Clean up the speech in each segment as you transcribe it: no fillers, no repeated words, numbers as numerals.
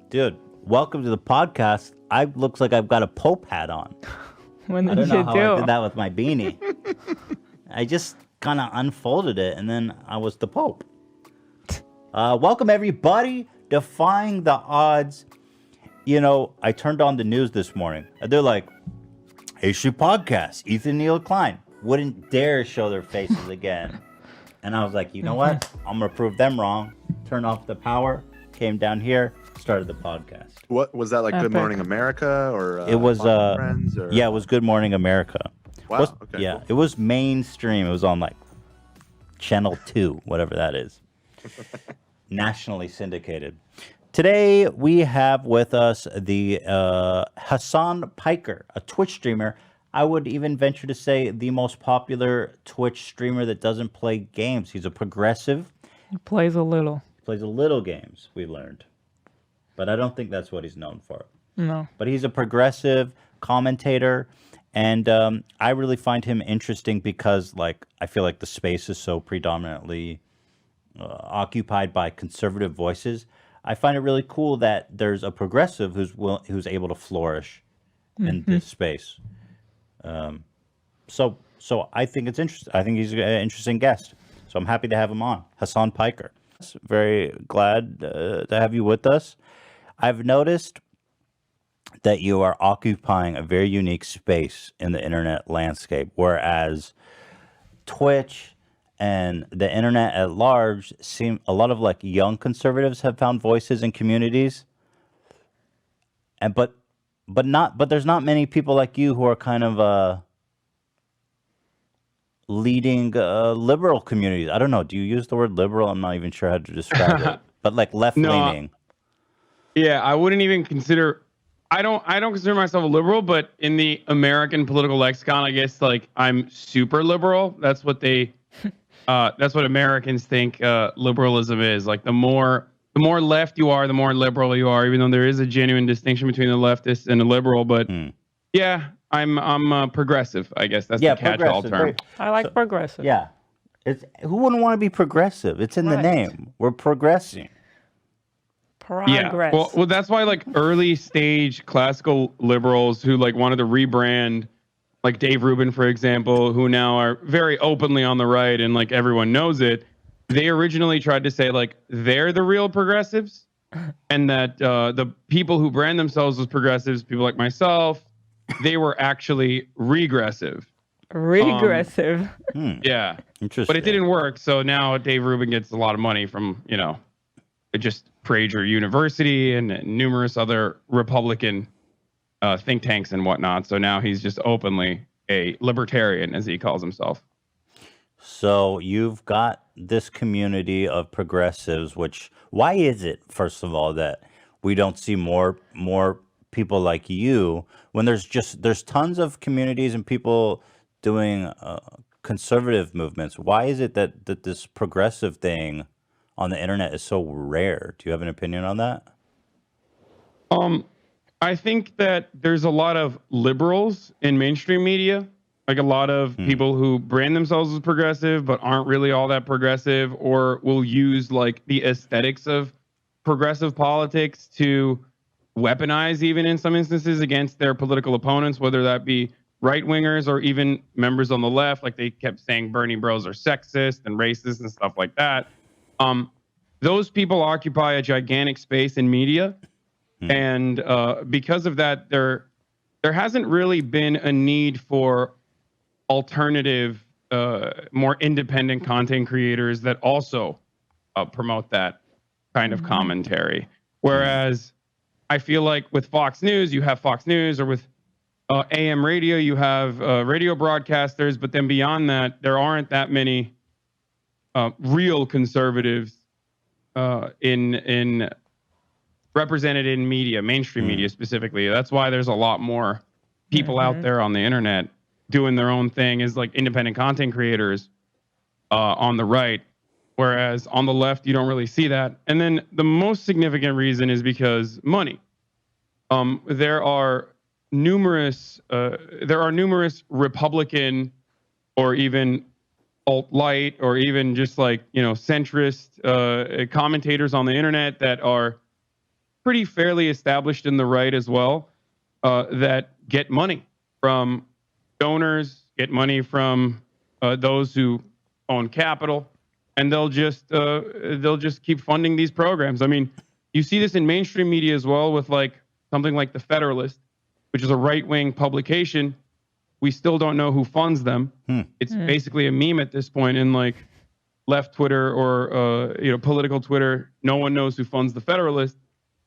Dude, welcome to the podcast. Looks like I've got a Pope hat on. When I did don't know you how do? I did that with my beanie. I just kind of unfolded it, and then I was the Pope. Welcome, everybody. Defying the odds. You know, I turned on the news this morning. And they're like, Issue Podcast, Ethan Neal Klein. Wouldn't dare show their faces again. And I was like, you know what? I'm going to prove them wrong. Turn off the power. Came down here. Started the podcast. What was that, like Good Morning America or it was Friends or... Yeah, it was Good Morning America. Wow. Okay, yeah, cool. It was mainstream. It was on like Channel 2, whatever that is. Nationally syndicated. Today we have with us the Hasan Piker, a Twitch streamer. I would even venture to say the most popular Twitch streamer that doesn't play games. He's a progressive. He plays a little. Plays a little games, we learned. But I don't think that's what he's known for. No. But he's a progressive commentator, and I really find him interesting because, like, I feel like the space is so predominantly occupied by conservative voices. I find it really cool that there's a progressive who's able to flourish in this space. So I think it's interesting. I think he's an interesting guest. So I'm happy to have him on, Hasan Piker. Very glad to have you with us. I've noticed that you are occupying a very unique space in the internet landscape, whereas Twitch and the internet at large seem a lot of like young conservatives have found voices in communities, and but there's not many people like you who are kind of leading liberal communities. I don't know. Do you use the word liberal? I'm not even sure how to describe it. But like left leaning. Yeah, I wouldn't even consider. I don't consider myself a liberal, but in the American political lexicon, I guess like I'm super liberal. That's what that's what Americans think liberalism is. Like the more left you are, the more liberal you are. Even though there is a genuine distinction between the leftist and the liberal, but yeah. I'm progressive, I guess. That's the catch-all term. I like progressive. Yeah. Who wouldn't want to be progressive? It's in the name. We're progressing. Progress. Yeah. Well, that's why like early stage classical liberals who like wanted to rebrand, like Dave Rubin, for example, who now are very openly on the right and like everyone knows it. They originally tried to say like they're the real progressives, and that the people who brand themselves as progressives, people like myself, they were actually regressive. Regressive. Yeah. Interesting. But it didn't work. So now Dave Rubin gets a lot of money from, just Prager University and numerous other Republican think tanks and whatnot. So now he's just openly a libertarian, as he calls himself. So you've got this community of progressives, why is it, first of all, that we don't see more people like you when there's tons of communities and people doing conservative movements? Why is it that this progressive thing on the internet is so rare? Do you have an opinion on that? I think that there's a lot of liberals in mainstream media, like a lot of people who brand themselves as progressive but aren't really all that progressive, or will use like the aesthetics of progressive politics to weaponize, even in some instances, against their political opponents, whether that be right-wingers or even members on the left. Like they kept saying Bernie bros are sexist and racist and stuff like that. Those people occupy a gigantic space in media. And because of that, there hasn't really been a need for alternative, more independent content creators that also promote that kind of commentary. Whereas I feel like with Fox News, you have Fox News, or with AM radio, you have radio broadcasters. But then beyond that, there aren't that many real conservatives in represented in media, mainstream media specifically. That's why there's a lot more people out there on the internet doing their own thing as like independent content creators on the right. Whereas on the left, you don't really see that. And then the most significant reason is because money. There are numerous Republican or even alt-light or even just like, centrist commentators on the internet that are pretty fairly established in the right as well, that get money from donors, get money from those who own capital, and they'll just keep funding these programs. I mean, you see this in mainstream media as well with like something like The Federalist, which is a right-wing publication. We still don't know who funds them. It's basically a meme at this point in like left Twitter or political Twitter. No one knows who funds The Federalist,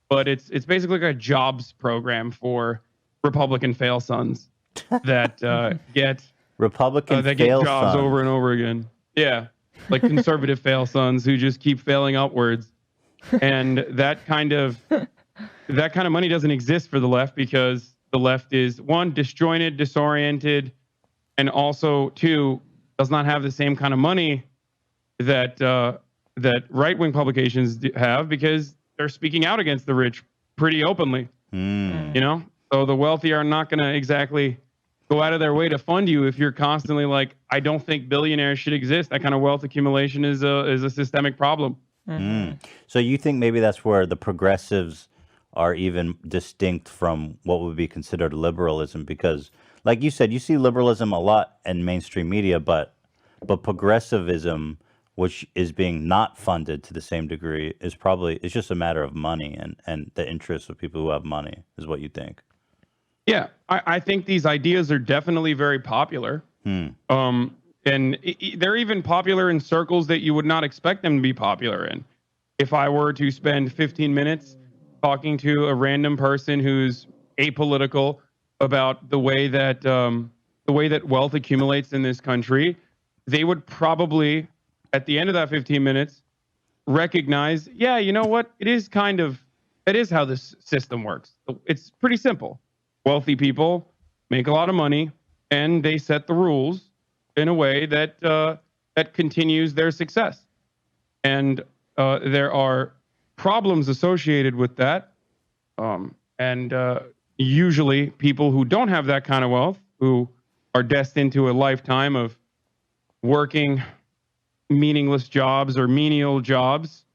but it's basically like a jobs program for Republican fail sons that get Republican that fail get jobs sons. over and over again. Yeah, like conservative fail sons who just keep failing upwards, and that kind of money doesn't exist for the left because the left is, one, disjointed, disoriented, and also, two, does not have the same kind of money that that right-wing publications have because they're speaking out against the rich pretty openly. You know, so the wealthy are not going to exactly go out of their way to fund you if you're constantly like, I don't think billionaires should exist. That kind of wealth accumulation is a systemic problem. So you think maybe that's where the progressives are even distinct from what would be considered liberalism, because like you said, you see liberalism a lot in mainstream media, but progressivism, which is being not funded to the same degree, is probably, it's just a matter of money and the interests of people who have money, is what you think. Yeah, I think these ideas are definitely very popular. And they're even popular in circles that you would not expect them to be popular in. If I were to spend 15 minutes talking to a random person who's apolitical about the way that wealth accumulates in this country, they would probably, at the end of that 15 minutes, recognize, yeah, you know what? It is how this system works. It's pretty simple. Wealthy people make a lot of money, and they set the rules in a way that that continues their success. And there are problems associated with that. And usually people who don't have that kind of wealth, who are destined to a lifetime of working meaningless jobs or menial jobs,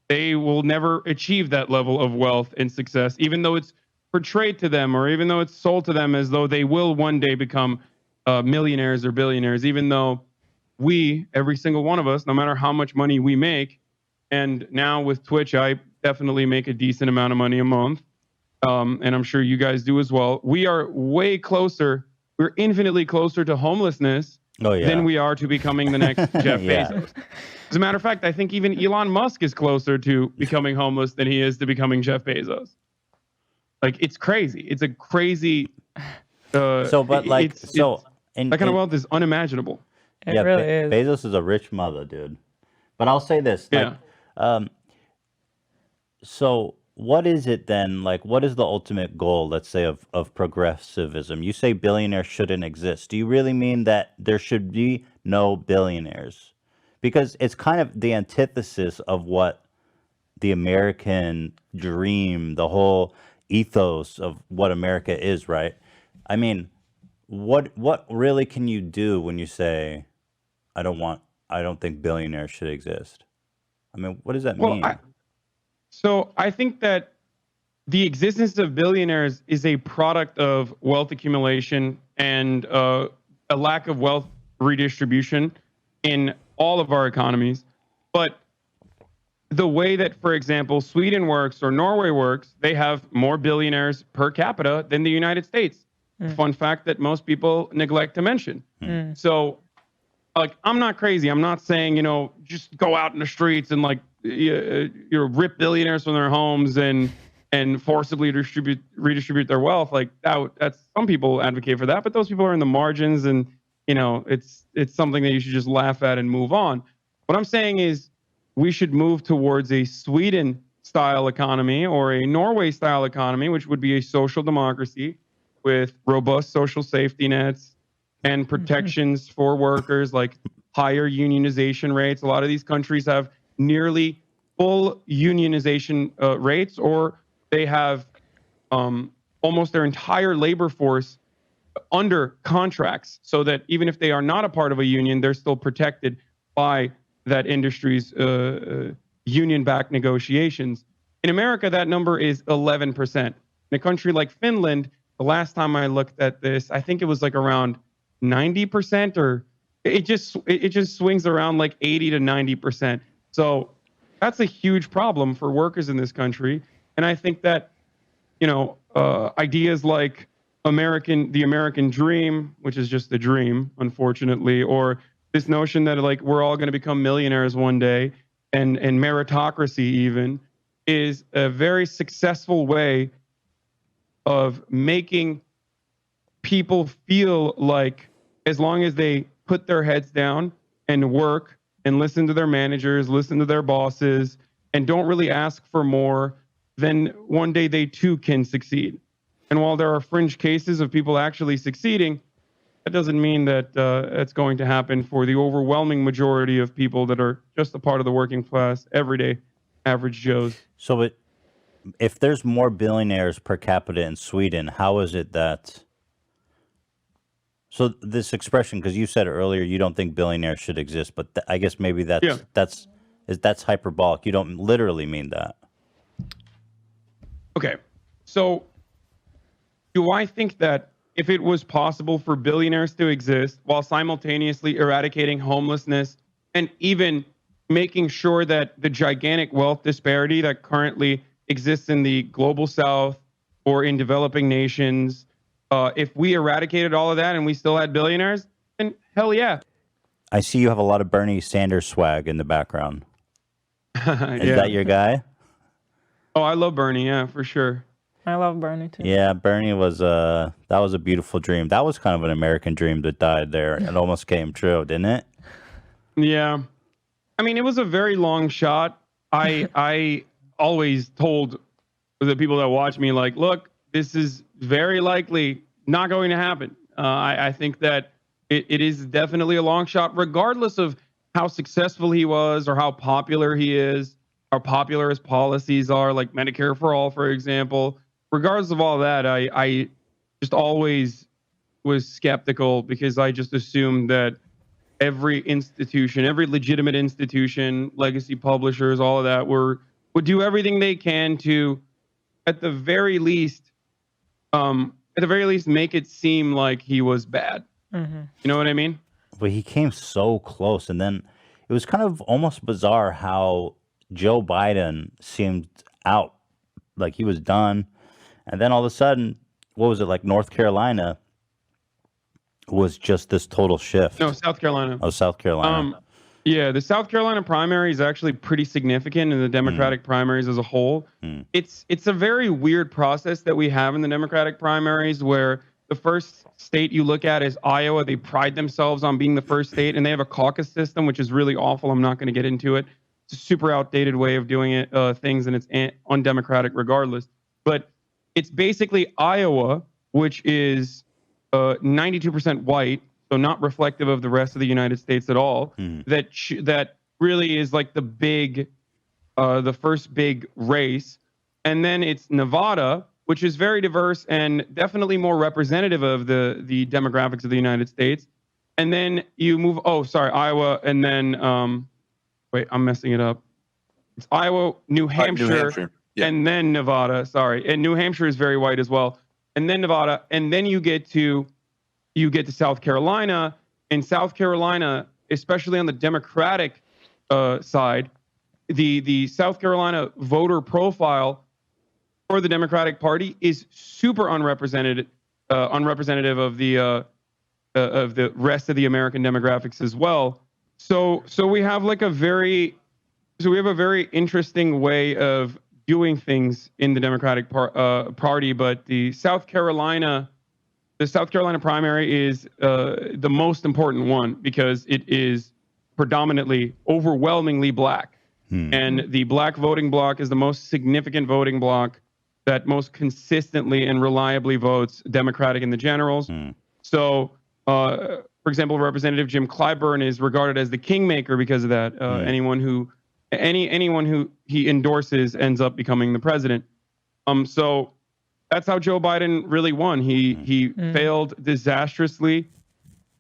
they will never achieve that level of wealth and success, even though it's portrayed to them or even though it's sold to them as though they will one day become millionaires or billionaires, even though we, every single one of us, no matter how much money we make, and now with Twitch, I definitely make a decent amount of money a month. And I'm sure you guys do as well. We are way closer. We're infinitely closer to homelessness than we are to becoming the next Jeff Bezos. As a matter of fact, I think even Elon Musk is closer to becoming homeless than he is to becoming Jeff Bezos. Like, it's crazy. It's a crazy. That kind of wealth is unimaginable. It really is. Bezos is a rich mother, dude. But I'll say this. So what is it then? Like, what is the ultimate goal, let's say, of progressivism? You say billionaires shouldn't exist. Do you really mean that there should be no billionaires? Because it's kind of the antithesis of what the American dream, the whole ethos of what America is, right? I mean, what really can you do when you say, I don't think billionaires should exist? I mean, what does that mean? So I think that the existence of billionaires is a product of wealth accumulation and a lack of wealth redistribution in all of our economies. But the way that, for example, Sweden works or Norway works, they have more billionaires per capita than the United States. Fun fact that most people neglect to mention. So, like, I'm not crazy. I'm not saying, just go out in the streets and like, rip billionaires from their homes and forcibly redistribute their wealth. Like that's, some people advocate for that, but those people are in the margins, and it's something that you should just laugh at and move on. What I'm saying is we should move towards a Sweden style economy or a Norway style economy, which would be a social democracy with robust social safety nets and protections for workers, like higher unionization rates. A lot of these countries have nearly full unionization rates, or they have almost their entire labor force under contracts, so that even if they are not a part of a union, they're still protected by that industry's union-backed negotiations. In America, that number is 11%. In a country like Finland, the last time I looked at this, I think it was like around 90%, or it just swings around like 80 to 90%. So that's a huge problem for workers in this country. And I think that, ideas like the American dream, which is just a dream, unfortunately, or this notion that like we're all going to become millionaires one day, and meritocracy even, is a very successful way of making people feel like as long as they put their heads down and work and listen to their managers, listen to their bosses, and don't really ask for more, then one day they too can succeed. And while there are fringe cases of people actually succeeding, that doesn't mean that it's going to happen for the overwhelming majority of people that are just a part of the working class, everyday average Joes. So if there's more billionaires per capita in Sweden, how is it that... So this expression, because you said earlier you don't think billionaires should exist, but I guess maybe that's hyperbolic. You don't literally mean that. Okay. So do I think that if it was possible for billionaires to exist while simultaneously eradicating homelessness and even making sure that the gigantic wealth disparity that currently exists in the global south or in developing nations, if we eradicated all of that and we still had billionaires, then hell yeah. I see you have a lot of Bernie Sanders swag in the background. Is Yeah. that your guy? Oh, I love Bernie. Yeah, for sure. I love Bernie too. Yeah, Bernie was that was a beautiful dream. That was kind of an American dream that died there. It almost came true, didn't it? Yeah. I mean, it was a very long shot. I always told the people that watch me, like, look, this is very likely not going to happen. I think that it is definitely a long shot, regardless of how successful he was or how popular he is, how popular his policies are, like Medicare for all, for example. Regardless of all that, I just always was skeptical because I just assumed that every institution, every legitimate institution, legacy publishers, all of that would do everything they can to, at the very least, make it seem like he was bad. Mm-hmm. You know what I mean? But he came so close, and then it was kind of almost bizarre how Joe Biden seemed out, like he was done, and then all of a sudden, what was it, like North Carolina was just this total shift? No, South Carolina. Oh, South Carolina. Yeah, the South Carolina primary is actually pretty significant in the Democratic primaries as a whole. It's a very weird process that we have in the Democratic primaries where the first state you look at is Iowa. They pride themselves on being the first state, and they have a caucus system, which is really awful. I'm not going to get into it. It's a super outdated way of doing it, things, and it's undemocratic regardless. But it's basically Iowa, which is 92% white, so not reflective of the rest of the United States at all. That really is like the first big race. And then it's Nevada, which is very diverse and definitely more representative of the demographics of the United States. And then you move, Iowa, and then, wait, I'm messing it up. It's Iowa, New Hampshire. Yeah. And then Nevada, sorry. And New Hampshire is very white as well. And then Nevada, and then you get to South Carolina. And South Carolina, especially on the Democratic side, the South Carolina voter profile for the Democratic Party is super unrepresentative of the rest of the American demographics as well. So we have a very interesting way of doing things in the Democratic Party, but the South Carolina primary is the most important one because it is predominantly, overwhelmingly black. And the black voting bloc is the most significant voting bloc that most consistently and reliably votes Democratic in the generals. So, for example, Representative Jim Clyburn is regarded as the kingmaker because of that. Anyone who he endorses ends up becoming the president. So that's how Joe Biden really won. He failed disastrously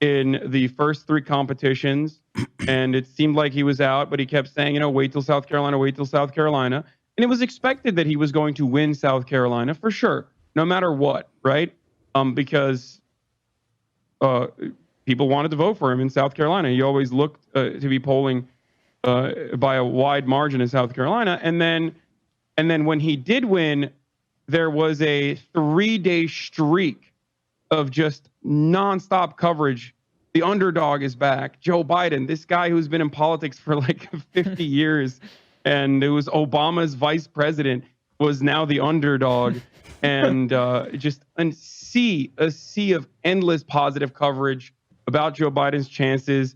in the first three competitions, and it seemed like he was out, but he kept saying, wait till South Carolina, wait till South Carolina. And it was expected that he was going to win South Carolina for sure, no matter what, right? Because people wanted to vote for him in South Carolina. He always looked to be polling by a wide margin in South Carolina. And then when he did win, there was a 3-day streak of just nonstop coverage. The underdog is back. Joe Biden, this guy who's been in politics for like 50 years, and it was Obama's vice president, was now the underdog. And just a sea of endless positive coverage about Joe Biden's chances,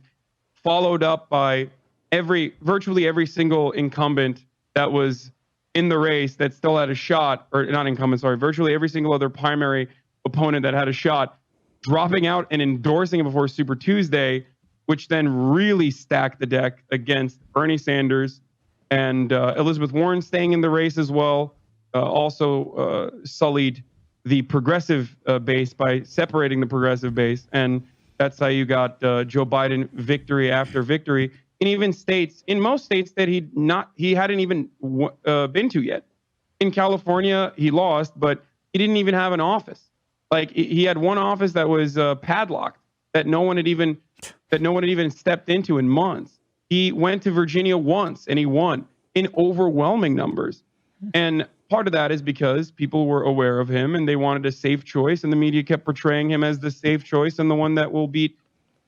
followed up by virtually every single incumbent that was in the race that still had a shot, or not incumbent, sorry, virtually every single other primary opponent that had a shot, dropping out and endorsing it before Super Tuesday, which then really stacked the deck against Bernie Sanders, and Elizabeth Warren staying in the race as well. Also sullied the progressive base by separating the progressive base. And that's how you got Joe Biden victory after victory in most states that he hadn't even been to yet. In California, he lost, but he didn't even have an office. Like, he had one office that was padlocked, that no one had even stepped into in months. He went to Virginia once and he won in overwhelming numbers. And part of that is because people were aware of him and they wanted a safe choice, and the media kept portraying him as the safe choice and the one that will beat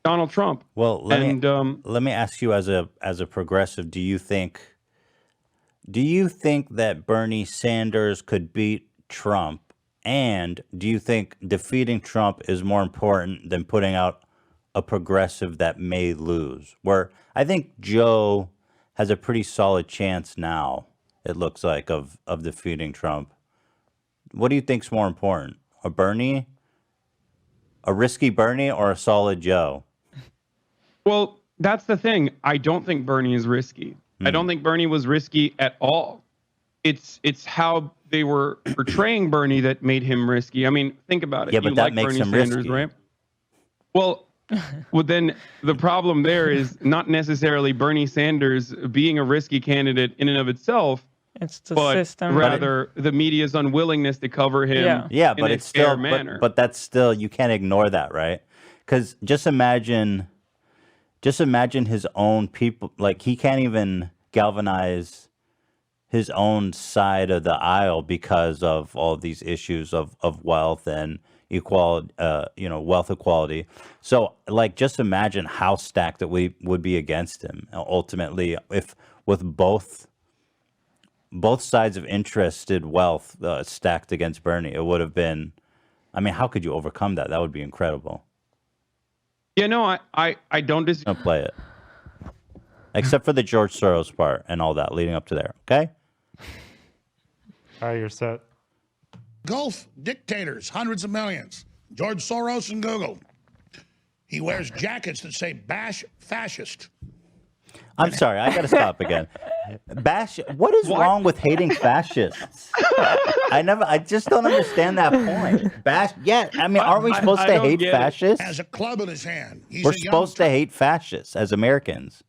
Donald Trump. Well, let me ask you, as a progressive, do you think that Bernie Sanders could beat Trump? And do you think defeating Trump is more important than putting out a progressive that may lose? Where I think Joe has a pretty solid chance now, it looks like, of defeating Trump. What do you think's more important? A risky Bernie, or a solid Joe? Well, that's the thing. I don't think Bernie is risky. I don't think Bernie was risky at all. It's how they were portraying Bernie that made him risky. I mean, think about it. Yeah, but you that like makes Bernie him Sanders, risky, right? Well, then the problem there is not necessarily Bernie Sanders being a risky candidate in and of itself. It's the but system. rather the media's unwillingness to cover him. Yeah, in but a it's fair still, manner. but that's still, you can't ignore that, right? Because just imagine his own people. Like, he can't even galvanize his own side of the aisle because of all these issues of wealth and equality, wealth equality. So, like, just imagine how stacked it would be against him ultimately, if with both sides of interested wealth stacked against Bernie. It would have been, I mean, how could you overcome that? That would be incredible. Yeah, no, I don't disagree. Don't play it. Except for the George Soros part and all that leading up to there, okay? All right, you're set. Gulf dictators, hundreds of millions. George Soros and Google. He wears jackets that say "bash fascist." I'm sorry, I gotta stop again. What is wrong with hating fascists? I just don't understand that point. I mean, aren't we supposed to hate fascists? Has a club in his hand. We're supposed to hate fascists as Americans.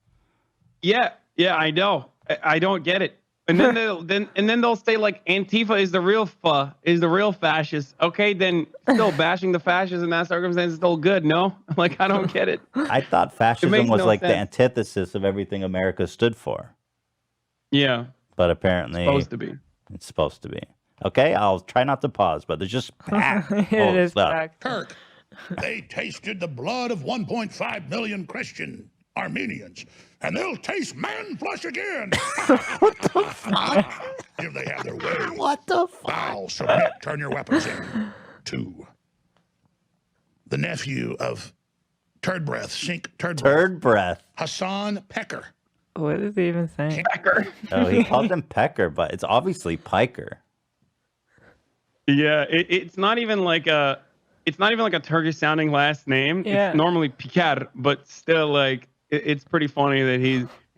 Yeah, I know. I don't get it. And then they'll say, like, Antifa is the real fascist. Okay, then still bashing the fascists in that circumstance is still good. No, like, I don't get it. I thought fascism was no like sense. the antithesis of everything America stood for. Yeah, but apparently it's supposed to be. Okay, I'll try not to pause, but there's just it is packed. Kirk, they tasted the blood of 1.5 million Christian Armenians, and they'll taste man flesh again. What the fuck? If they have their way. What the fuck? I'll submit. Turn your weapons in. To the nephew of Turd Breath, Hasan Pecker. What is he even saying? Pecker. Oh, he called him Pecker, but it's obviously Piker. Yeah, it's not even like a Turkish sounding last name. Yeah. It's normally Piker, but still, like, it's pretty funny that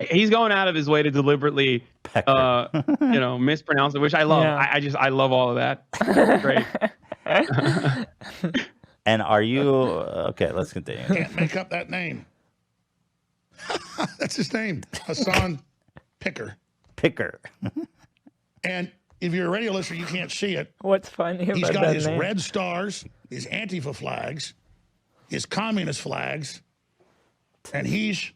he's going out of his way to deliberately mispronounce it, which I love. Yeah. I love all of that. Great. And are you okay? Let's continue. Can't make up that name. That's his name, Hasan Picker. And if you're a radio listener, you can't see it. What's funny about He's got that his name? red stars, his Antifa flags, his communist flags, and he's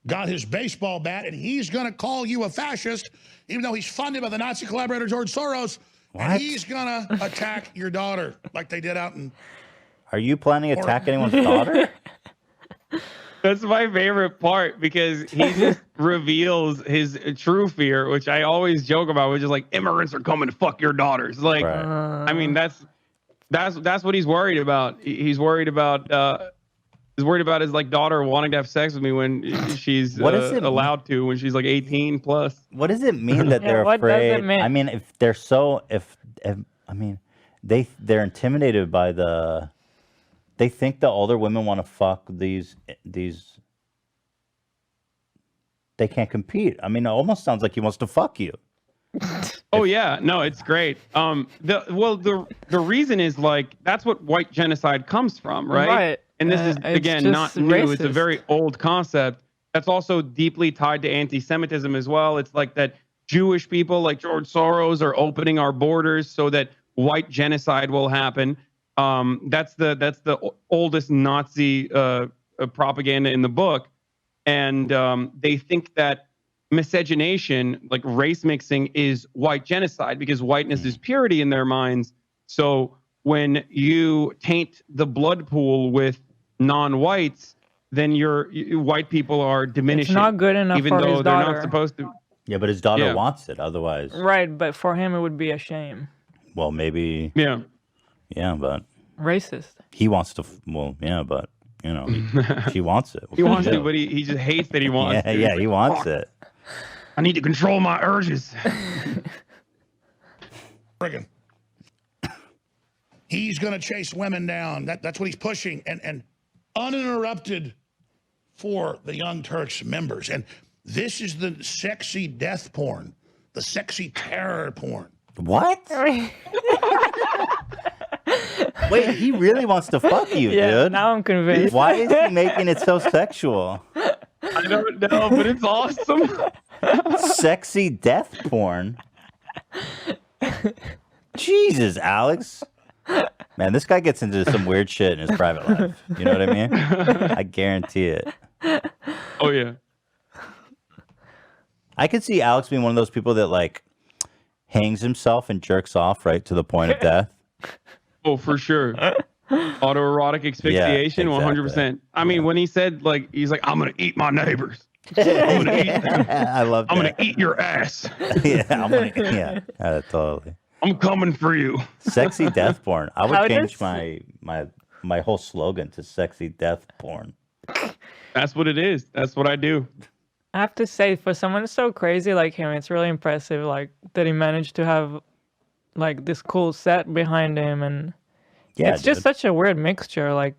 got his baseball bat, and he's going to call you a fascist, even though he's funded by the Nazi collaborator George Soros. What? And he's going to attack your daughter like they did out in... Are you planning to attack anyone's daughter? That's my favorite part because he just reveals his true fear, which I always joke about, which is like immigrants are coming to fuck your daughters. Like, Right. I mean, that's what he's worried about. He's worried about his like daughter wanting to have sex with me when she's What does it allowed to when she's like 18 plus. What does it mean that Yeah, they're what does it afraid? mean? I mean, if they're so, if I mean, they're intimidated by the. They think the older women want to fuck these. They can't compete. I mean, it almost sounds like he wants to fuck you. Oh yeah, no, it's great. The reason is like that's what white genocide comes from, right? Right. And this is It's again just not new. It's a racist. very old concept that's also deeply tied to anti-Semitism as well. It's like that Jewish people like George Soros are opening our borders so that white genocide will happen. That's the oldest Nazi propaganda in the book, and they think that miscegenation, like race mixing, is white genocide because whiteness is purity in their minds. So when you taint the blood pool with non-whites, then white people are diminishing. It's not good enough even for though his they're daughter. not supposed to. Yeah, but his daughter Yeah. wants it. Otherwise, Right, but for him it would be a shame. well, maybe. Yeah. Yeah, but Racist. he wants to. Well, yeah, but you know, she wants it. What He can wants you to, do? but he just hates that he wants Yeah, to. He's yeah, like, he wants "Fuck, it. I need to control my urges. friggin'. He's going to chase women down. That's what he's pushing, and uninterrupted for the Young Turks members. And this is the sexy death porn, the sexy terror porn. What? Wait, he really wants to fuck you, Yeah, dude. now I'm convinced. Why is he making it so sexual? I don't know, but it's awesome. Sexy death porn. Jesus, Alex. Man, this guy gets into some weird shit in his private life. You know what I mean? I guarantee it. Oh yeah. I could see Alex being one of those people that like hangs himself and jerks off right to the point of death. Oh, for sure. Autoerotic asphyxiation, exactly. 100%. I mean, when he said like he's like, I'm gonna eat my neighbors. I'm gonna eat them. I love that. I'm gonna eat your ass. Yeah, totally. I'm coming for you. Sexy death porn. I How would does- change my whole slogan to sexy death porn. That's what it is. That's what I do. I have to say, for someone so crazy like him, it's really impressive, like that he managed to have like this cool set behind him, and Yeah, it's just dude. such a weird mixture. Like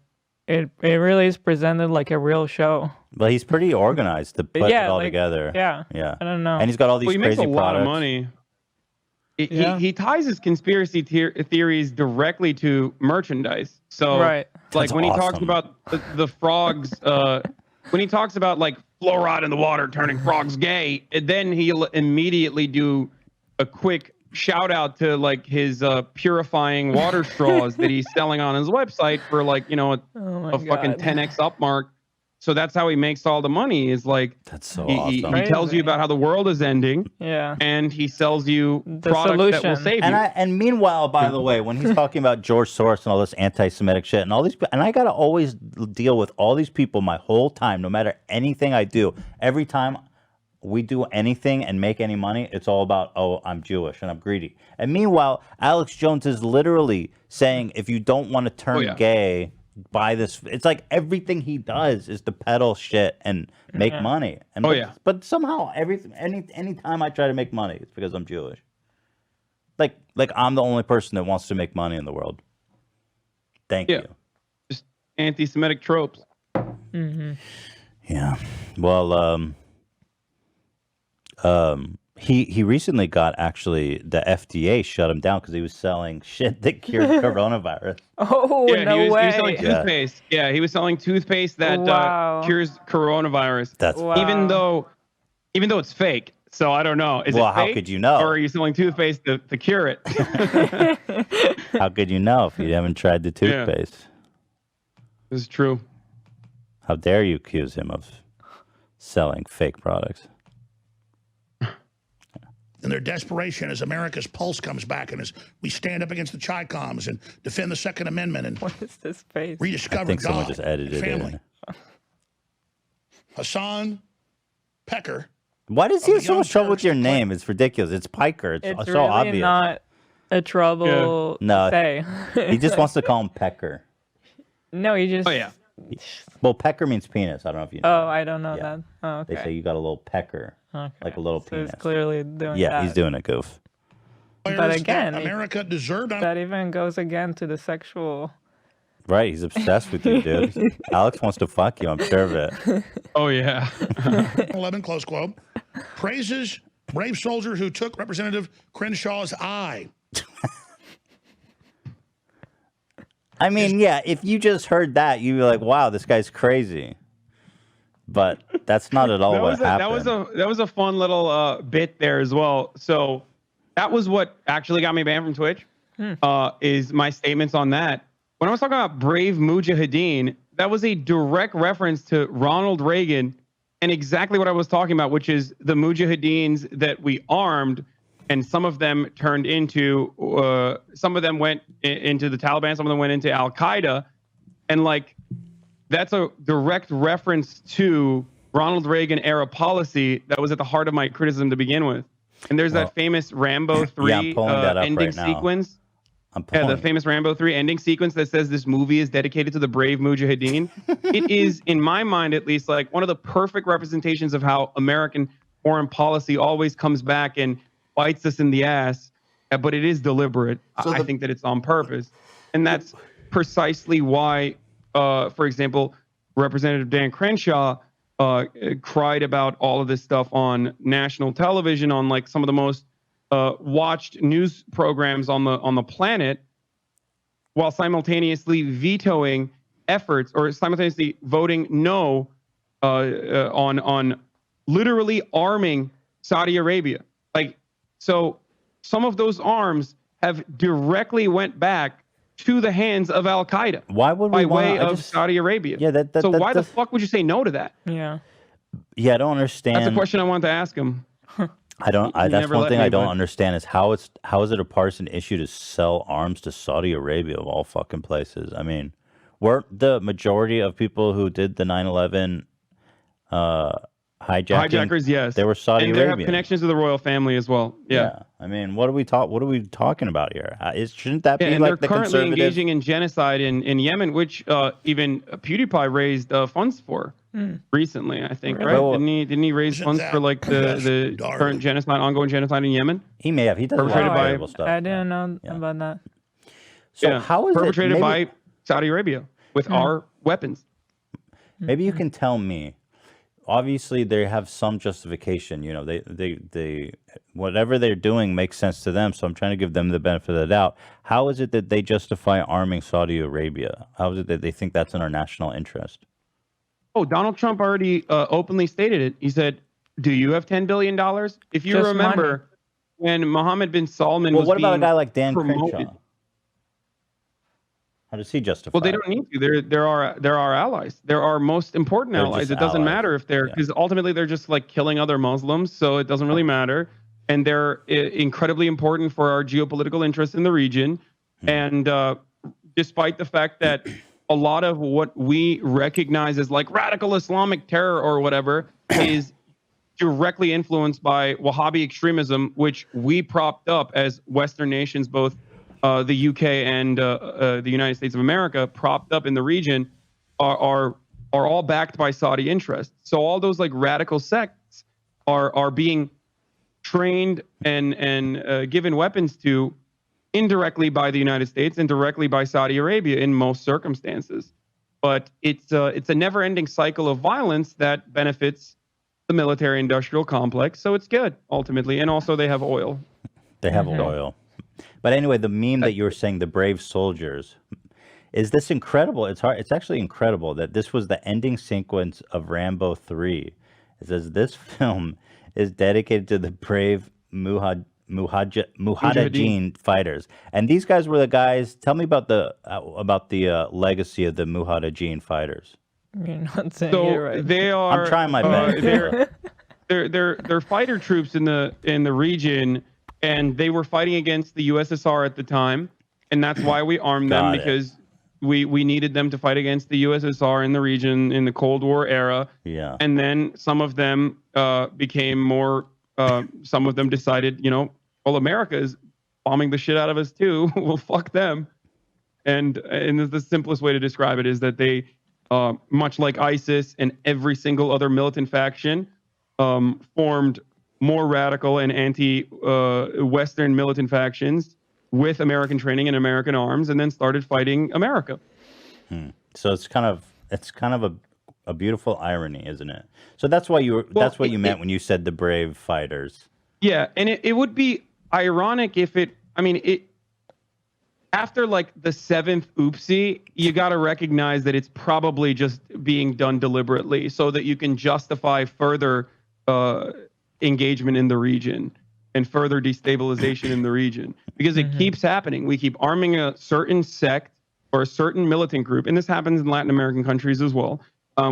it really is presented like a real show. But he's pretty organized to put Yeah, it all like, together. yeah. Yeah. I don't know. And he's got all these Well, he makes crazy a lot products. of money. Yeah. He ties his conspiracy theories directly to merchandise. So, Right. like That's when he talks awesome. about the frogs, when he talks about like fluoride in the water turning frogs gay, and then he'll immediately do a quick shout out to like his purifying water straws that he's selling on his website for like, you know, Oh my a fucking God. 10x upmark. So that's how he makes all the money is like That's so he awesome. tells you about how the world is ending Yeah. and he sells you The products that will solution. save you. And meanwhile, by the way, when he's talking about George Soros and all this anti-Semitic shit and all these, and I gotta always deal with all these people my whole time, no matter anything I do. Every time we do anything and make any money, it's all about, oh, I'm Jewish and I'm greedy. And meanwhile, Alex Jones is literally saying, if you don't want to turn yeah. gay, buy this. It's like everything he does is to peddle shit and make money. And but somehow any time I try to make money, it's because I'm Jewish. Like I'm the only person that wants to make money in the world. Thank you. Just anti-Semitic tropes. Yeah. Well, he recently got actually the FDA shut him down because he was selling shit that cured coronavirus. Oh, Yeah, no he was way. selling toothpaste. Yeah, he was selling toothpaste that Wow. cures coronavirus. That's Wow. Even though it's fake. So I don't know. Is Well, it how fake, could you know? Or are you selling toothpaste to cure it? How could you know if you haven't tried the Yeah. toothpaste? This is true. How dare you accuse him of selling fake products? In their desperation, as America's pulse comes back and as we stand up against the Chi-Coms and defend the Second Amendment and What is this face? I rediscover think someone God just and edited it family. in. Hassan Pecker. Why does he Of have the so Young much trouble with Turks your declare- name? It's ridiculous. It's Piker. It's It's so really obvious. not a trouble No. to say. He just wants to call him Pecker. No, he just. Oh yeah. Well, Pecker means penis. I don't know if you know. Oh, I don't know Yeah. that. Oh, okay. They say you got a little pecker, Okay. like a little So penis. he's clearly doing Yeah, that. he's doing a goof. But that again, America deserved That even goes again to the sexual. Right, he's obsessed with you, dude. Alex wants to fuck you. I'm sure of it. Oh yeah. 11, close quote, praises brave soldier who took Representative Crenshaw's eye. I mean, yeah, if you just heard that, you'd be like, "Wow, this guy's crazy." But that's not at all that what was happened. that was a fun little bit there as well. So that was what actually got me banned from Twitch. Is my statements on that. When I was talking about brave mujahideen, that was a direct reference to Ronald Reagan and exactly what I was talking about, which is the mujahideens that we armed, and some of them turned into, some of them went into the Taliban, some of them went into Al Qaeda, and like that's a direct reference to Ronald Reagan era policy that was at the heart of my criticism to begin with. And there's that famous Rambo 3 I'm pulling that up ending right now. sequence. I'm Yeah, pulling. the famous Rambo 3 ending sequence that says this movie is dedicated to the brave mujahideen. It is, in my mind at least, like one of the perfect representations of how American foreign policy always comes back and bites us in the ass, but it is deliberate. I think that it's on purpose. And that's precisely why, for example, Representative Dan Crenshaw cried about all of this stuff on national television, on like some of the most watched news programs on the planet, while simultaneously vetoing efforts or simultaneously voting no on literally arming Saudi Arabia. Like, so some of those arms have directly went back to the hands of Al Qaeda. Why would by we way want? of Saudi Arabia? Yeah, so why the that's- fuck would you say no to that? Yeah. Yeah, I don't understand. That's a question I wanted to ask him. I don't. You That's never one let thing me, I don't but- understand is how is it a partisan issue to sell arms to Saudi Arabia of all fucking places? I mean, weren't the majority of people who did the 9/11 Hijackers, yes. they were Saudi and they have Arabian. connections to the royal family as well. Yeah. I mean, what are we talking about here? Shouldn't that Yeah, be and like they're the currently conservative? engaging in genocide in Yemen, which even PewDiePie raised funds for recently, I think, Really? right? Well, Didn't he raise Isn't funds that for like the just current genocide, ongoing genocide in Yemen? He may have. He does a lot Perpetrated of by- terrible stuff. I didn't know Yeah. about that. So how is perpetrated it? Maybe, by Saudi Arabia with our weapons? maybe you can tell me. Obviously, they have some justification. You know, they whatever they're doing makes sense to them. So I'm trying to give them the benefit of the doubt. How is it that they justify arming Saudi Arabia? How is it that they think that's in our national interest? Oh, Donald Trump already openly stated it. He said, "Do you have $10 billion?" If you Just remember, when Mohammed bin Salman Well, was what about a being guy like Dan promoted. Crenshaw? How does he justify? Well, they it? don't need to. There are allies. There are most important They're allies. just It doesn't allies. matter if they're because ultimately they're just like killing other Muslims, so it doesn't really matter. And they're incredibly important for our geopolitical interests in the region. And despite the fact that a lot of what we recognize as like radical Islamic terror or whatever is directly influenced by Wahhabi extremism, which we propped up as Western nations, both the UK and the United States of America, propped up in the region, are all backed by Saudi interests. So all those like radical sects are being trained and given weapons to indirectly by the United States and directly by Saudi Arabia in most circumstances. But it's a never-ending cycle of violence that benefits the military-industrial complex. So it's good ultimately, and also they have oil. They have oil. But anyway, the meme that you were saying, the brave soldiers, is this incredible? It's hard. It's actually incredible that this was the ending sequence of Rambo 3. It says this film is dedicated to the brave Mujahideen fighters. And these guys were the guys. Tell me about the legacy of the Mujahideen fighters. You're not saying So it right. they are. I'm trying my best. They're fighter troops in the region, and they were fighting against the USSR at the time, and that's why we armed them, because we needed them to fight against the USSR in the region in the Cold War era. Yeah. And then some of them became more. Some of them decided, well, America is bombing the shit out of us too. Well, fuck them. And the simplest way to describe it is that they, much like ISIS and every single other militant faction, formed more radical and anti-Western militant factions with American training and American arms, and then started fighting America. So it's kind of a beautiful irony, isn't it? So that's why you meant when you said the brave fighters. Yeah, and it would be ironic if after like the seventh oopsie, you got to recognize that it's probably just being done deliberately so that you can justify further engagement in the region and further destabilization in the region, because it keeps happening. We keep arming a certain sect or a certain militant group, and this happens in Latin American countries as well.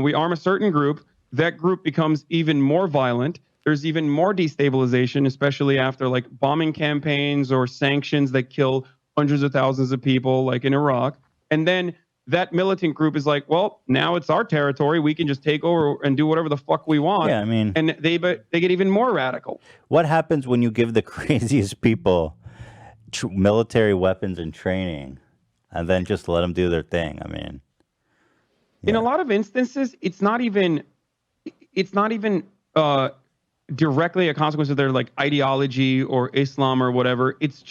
We arm a certain group. That group becomes even more violent. There's even more destabilization, especially after like bombing campaigns or sanctions that kill hundreds of thousands of people, like in Iraq. And then that militant group is like, well, now it's our territory. We can just take over and do whatever the fuck we want. Yeah, I mean, and they get even more radical. What happens when you give the craziest people military weapons and training, and then just let them do their thing? I mean, in a lot of instances, it's not even directly a consequence of their like ideology or Islam or whatever. It's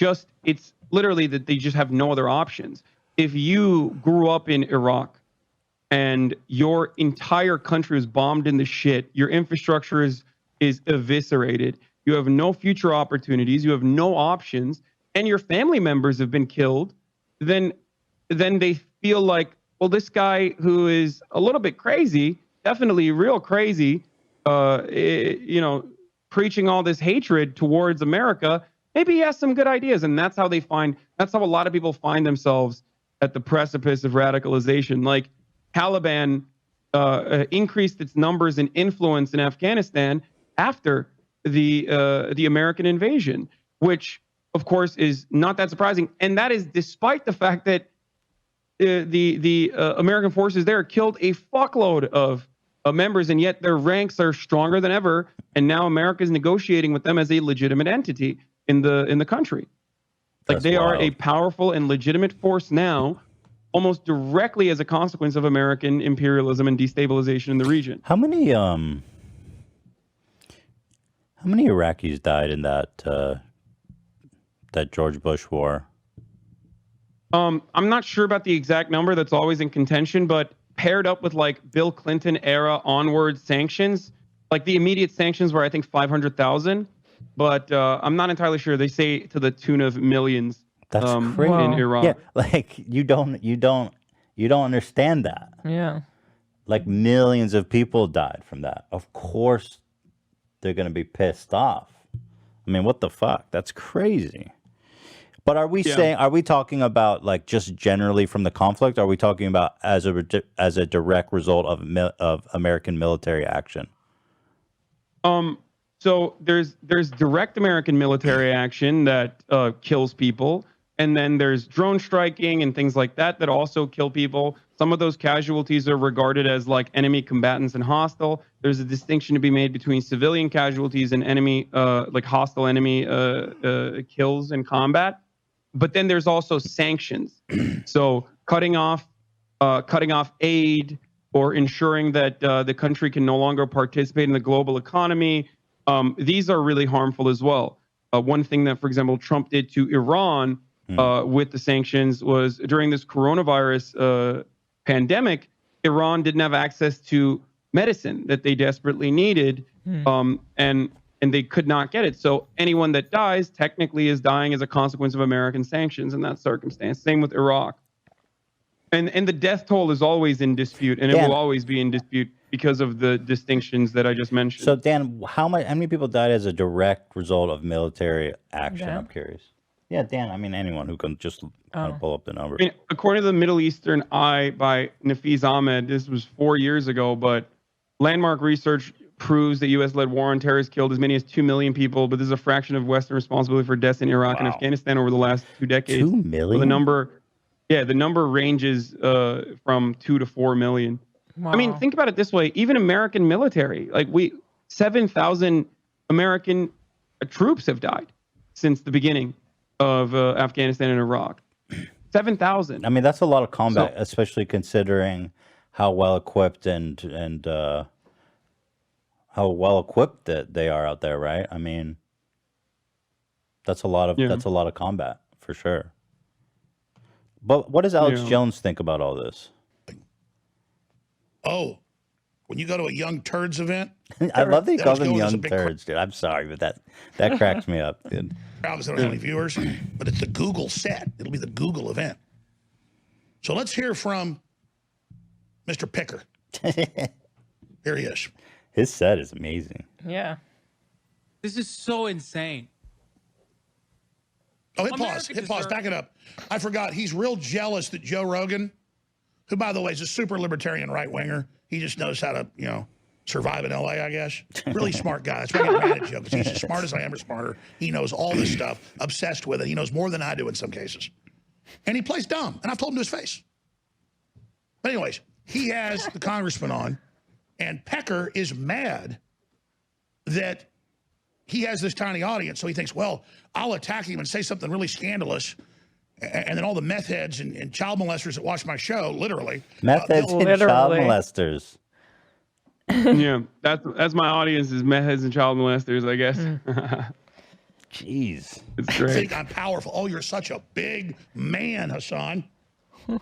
literally that they just have no other options. If you grew up in Iraq and your entire country is bombed in the shit, your infrastructure is eviscerated, you have no future opportunities, you have no options, and your family members have been killed, then they feel like, well, this guy who is a little bit crazy, definitely real crazy, preaching all this hatred towards America, maybe he has some good ideas. And that's how a lot of people find themselves at the precipice of radicalization. Like Taliban increased its numbers and influence in Afghanistan after the American invasion, which of course is not that surprising. And that is despite the fact that the American forces there killed a fuckload of members, and yet their ranks are stronger than ever. And now America is negotiating with them as a legitimate entity in the country. Like they are a powerful and legitimate force now, almost directly as a consequence of American imperialism and destabilization in the region. How many Iraqis died in that George Bush war? I'm not sure about the exact number. That's always in contention, but paired up with like Bill Clinton era onward sanctions, like the immediate sanctions were, I think, 500,000, but I'm not entirely sure. They say to the tune of millions. That's crazy. In Iraq. Yeah, like you don't understand that. Yeah. Like millions of people died from that. Of course, they're gonna be pissed off. I mean, what the fuck? That's crazy. But are we talking about like just generally from the conflict? Or are we talking about as a direct result of American military action? So there's direct American military action that kills people, and then there's drone striking and things like that also kill people. Some of those casualties are regarded as like enemy combatants and hostile. There's a distinction to be made between civilian casualties and enemy, like hostile enemy kills in combat. But then there's also sanctions. So cutting off aid or ensuring that the country can no longer participate in the global economy. These are really harmful as well. One thing that, for example, Trump did to Iran with the sanctions was during this coronavirus pandemic, Iran didn't have access to medicine that they desperately needed, and they could not get it. So anyone that dies technically is dying as a consequence of American sanctions in that circumstance. Same with Iraq. And the death toll is always in dispute, and it will always be in dispute. because of the distinctions that I just mentioned. So Dan, how many people died as a direct result of military action? Dan? I'm curious. Yeah, Dan. I mean, anyone who can just kind of pull up the numbers. I mean, according to the Middle Eastern Eye by Nafiz Ahmed, this was 4 years ago, but landmark research proves that U.S.-led war on terror has killed as many as 2 million people, but this is a fraction of Western responsibility for deaths in Iraq and Afghanistan over the last 2 decades. 2 million? So the number ranges from 2 to 4 million. Wow. I mean, think about it this way. Even American military, 7,000 American troops have died since the beginning of Afghanistan and Iraq. 7,000. I mean, that's a lot of combat, especially considering how well equipped and how well equipped that they are out there, right? I mean, that's a lot of combat for sure. But what does Alex Jones think about all this? Oh, when you go to a Young Turds event, I love that he calls them going as young a big turds, dude. I'm sorry, but that cracks me up, dude. crowds, they don't have any viewers, but it's the Google set. It'll be the Google event. So let's hear from Mr. Picker. Here he is. His set is amazing. Yeah. This is so insane. Oh, hit pause. America Hit pause. deserves- Back it up. I forgot. He's real jealous that Joe Rogan, who, by the way, is a super libertarian right winger, he just knows how to, survive in LA, I guess. Really smart guy. That's why I get mad at Joe, because he's as smart as I am or smarter. He knows all this stuff, obsessed with it. He knows more than I do in some cases. And he plays dumb, and I've told him to his face. But anyways, he has the congressman on, and Pecker is mad that he has this tiny audience, so he thinks, well, I'll attack him and say something really scandalous, and then all the meth heads and child molesters that watch my show, literally. Meth heads and child Literally. molesters. Yeah, that's my audience is meth heads and child molesters, I guess. Jeez. It's I great. think I'm powerful. Oh, you're such a big man, Hasan. I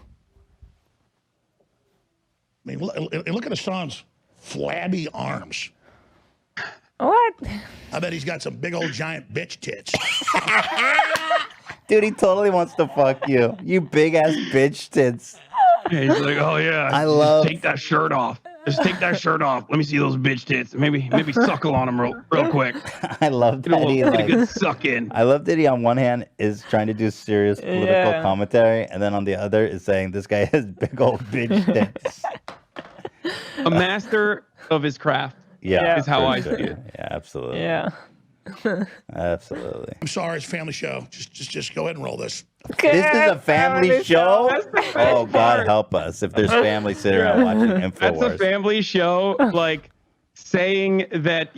mean, look at Hasan's flabby arms. What? I bet he's got some big old giant bitch tits. Dude, he totally wants to fuck you. You big ass bitch tits. Yeah, he's like, oh yeah, I just love- take that shirt off. Just take that shirt off. Let me see those bitch tits. Maybe suckle on them real quick. I love Get a, that he little, get a like, good suck in. I love that he on one hand is trying to do serious political Yeah. commentary, and then on the other is saying this guy has big old bitch tits. A master of his craft. Yeah, Is how for I sure. see it. Yeah, absolutely. Yeah. Absolutely. I'm sorry, it's a family show. Just go ahead and roll this. This is a family show? Oh, God help us if there's family sitting around watching That's a InfoWars. family show, like saying that,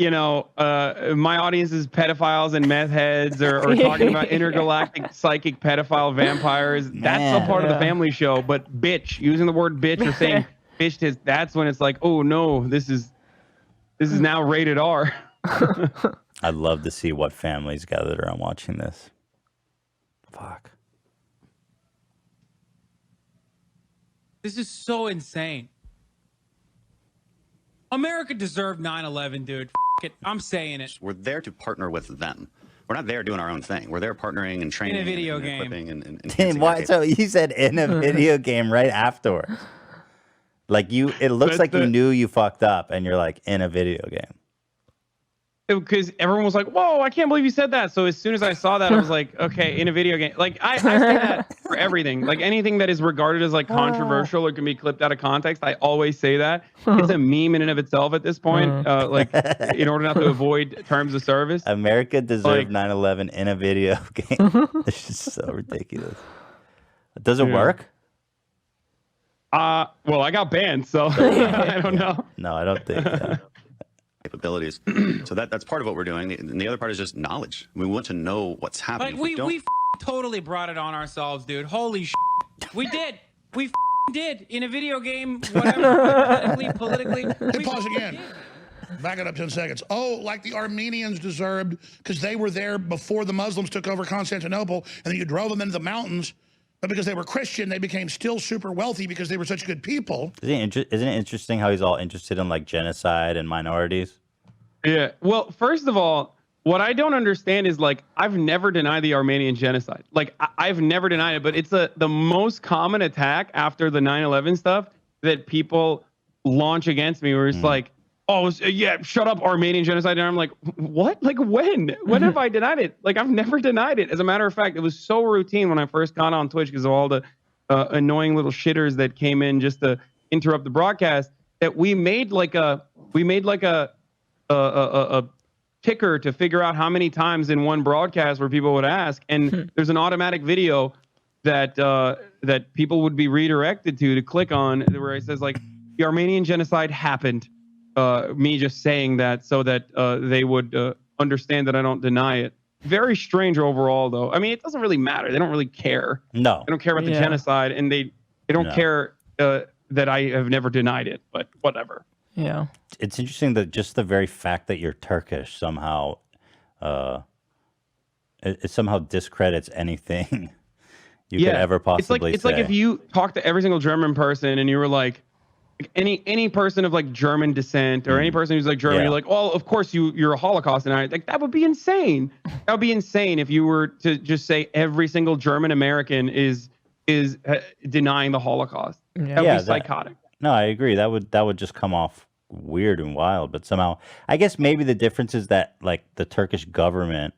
my audience is pedophiles and meth heads or talking about intergalactic psychic pedophile vampires. That's a part of the family show. But bitch, using the word bitch or saying bitch tits, that's when it's like, oh no, this is now rated R. I'd love to see what families gathered around watching this. Fuck. This is so insane. America deserved 9/11, dude. F it. I'm saying it. We're there to partner with them. We're not there doing our own thing. We're there partnering and training video and game. equipping and Damn, enhancing why? our So he said in a video game right afterwards. Like it looks like you knew you fucked up, and you're like in a video game. Because everyone was like, whoa, I can't believe you said that. So as soon as I saw that, I was like, okay, in a video game. Like, I say that for everything. Like, anything that is regarded as, like, controversial or can be clipped out of context, I always say that. It's a meme in and of itself at this point, like, in order not to avoid terms of service. America deserved 9/11 in a video game. It's just so ridiculous. Does it work? Well, I got banned, so I don't know. No, I don't think. capabilities. So that's part of what we're doing. And the other part is just knowledge. We want to know what's happening. Like, If don't- we totally brought it on ourselves, dude. Holy we did. We did in a video game, whatever, politically. Hey, pause again. Back it up 10 seconds. Oh, like the Armenians deserved, because they were there before the Muslims took over Constantinople, and then you drove them into the mountains. But because they were Christian, they became still super wealthy because they were such good people. Isn't it interesting how he's all interested in like genocide and minorities? Yeah. Well, first of all, what I don't understand is like I've never denied the Armenian genocide. Like I've never denied it, but it's the most common attack after the 9/11 stuff that people launch against me where it's like, oh, yeah, shut up, Armenian genocide. And I'm like, what? Like, when? When have I denied it? Like, I've never denied it. As a matter of fact, it was so routine when I first got on Twitch because of all the annoying little shitters that came in just to interrupt the broadcast that we made like a ticker to figure out how many times in one broadcast where people would ask. And there's an automatic video that that people would be redirected to click on where it says like the Armenian genocide happened. Me just saying that so that they would understand that I don't deny it. Very strange overall, though. I mean, it doesn't really matter. They don't really care. No. They don't care about the genocide, and they don't care that I have never denied it, but whatever. Yeah. It's interesting that just the very fact that you're Turkish somehow, it somehow discredits anything you could ever possibly it's say. like if you talk to every single German person and you were like any person of like German descent or any person who's like German, you're like, oh, of course you're a Holocaust denier. Like that would be insane. That would be insane if you were to just say every single German American is denying the Holocaust. That would be psychotic. No, I agree. That would just come off weird and wild. But somehow, I guess maybe the difference is that like the Turkish government,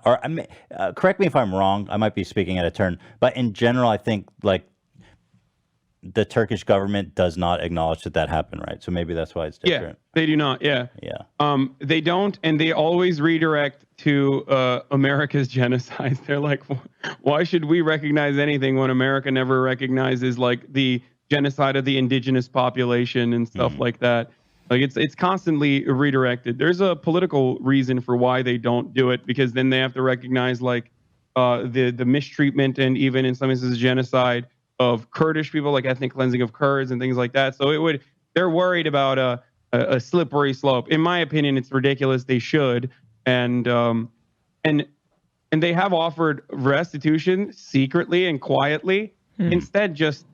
or correct me if I'm wrong. I might be speaking out of turn, but in general, I think like the Turkish government does not acknowledge that happened, right? So maybe that's why it's different. Yeah, they do not. Yeah. They don't, and they always redirect to America's genocide. They're like, why should we recognize anything when America never recognizes like the genocide of the indigenous population and stuff like that? Like it's constantly redirected. There's a political reason for why they don't do it, because then they have to recognize like the mistreatment and even in some instances genocide of Kurdish people, like ethnic cleansing of Kurds and things like that. So they're worried about a slippery slope. In my opinion, it's ridiculous. They should, and they have offered restitution secretly and quietly. Instead, just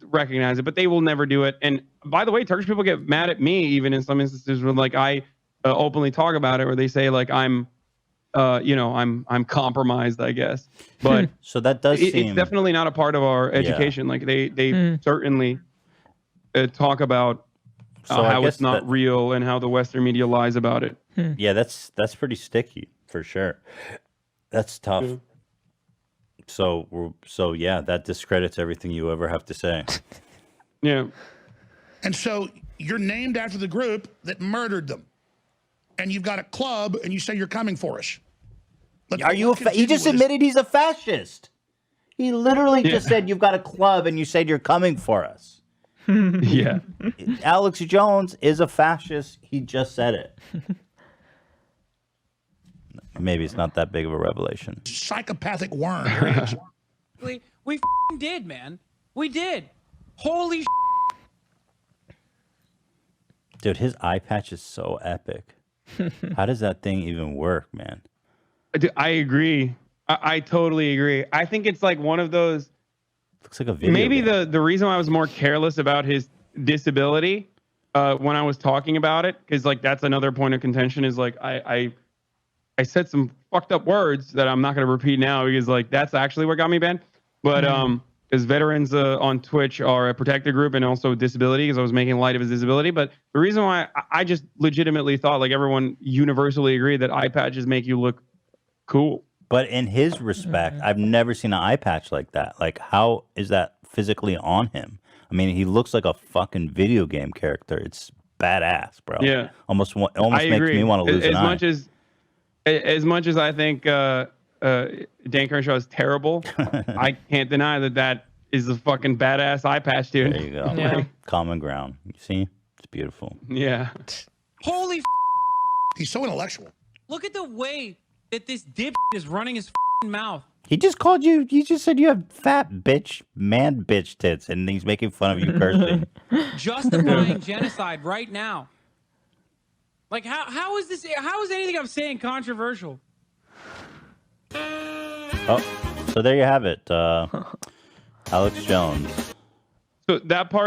recognize it, but they will never do it. And by the way, Turkish people get mad at me even in some instances when like I openly talk about it, where they say like I'm compromised, I guess. But so that does seem... it's definitely not a part of our education. Like they certainly talk about how it's not real and how the Western media lies about it. Yeah, that's pretty sticky for sure. That's tough. So yeah, that discredits everything you ever have to say. Yeah. And so you're named after the group that murdered them. And you've got a club, and you say you're coming for us. Are you? He just admitted he's a fascist. He literally just said you've got a club, and you said you're coming for us. Yeah. Alex Jones is a fascist. He just said it. Maybe it's not that big of a revelation. Psychopathic worm. We f***ing did, man. We did. Holy Dude, his eye patch is so epic. How does that thing even work, man? I agree. I totally agree. I think it's like one of those. Looks like a video. Maybe the reason why I was more careless about his disability when I was talking about it, because like that's another point of contention, is like I said some fucked up words that I'm not going to repeat now, because like that's actually what got me banned. But because veterans on Twitch are a protected group and also disability, because I was making light of his disability. But the reason why I just legitimately thought, like everyone universally agreed, that eye patches make you look cool. But in his respect, I've never seen an eye patch like that. Like, how is that physically on him? I mean, he looks like a fucking video game character. It's badass, bro. Yeah. Almost makes me want to lose an eye. As much as I think Dan Crenshaw is terrible, I can't deny that is a fucking badass eye patch, dude. There you go. Yeah. Common ground. You see? It's beautiful. Yeah. Holy He's so intellectual. look at the way that this dip is running his mouth. He just called you, he just said you have fat man bitch tits, and he's making fun of you cursing. Justifying genocide right now. Like, how is anything I'm saying controversial? Oh, so there you have it. Alex Jones. So that part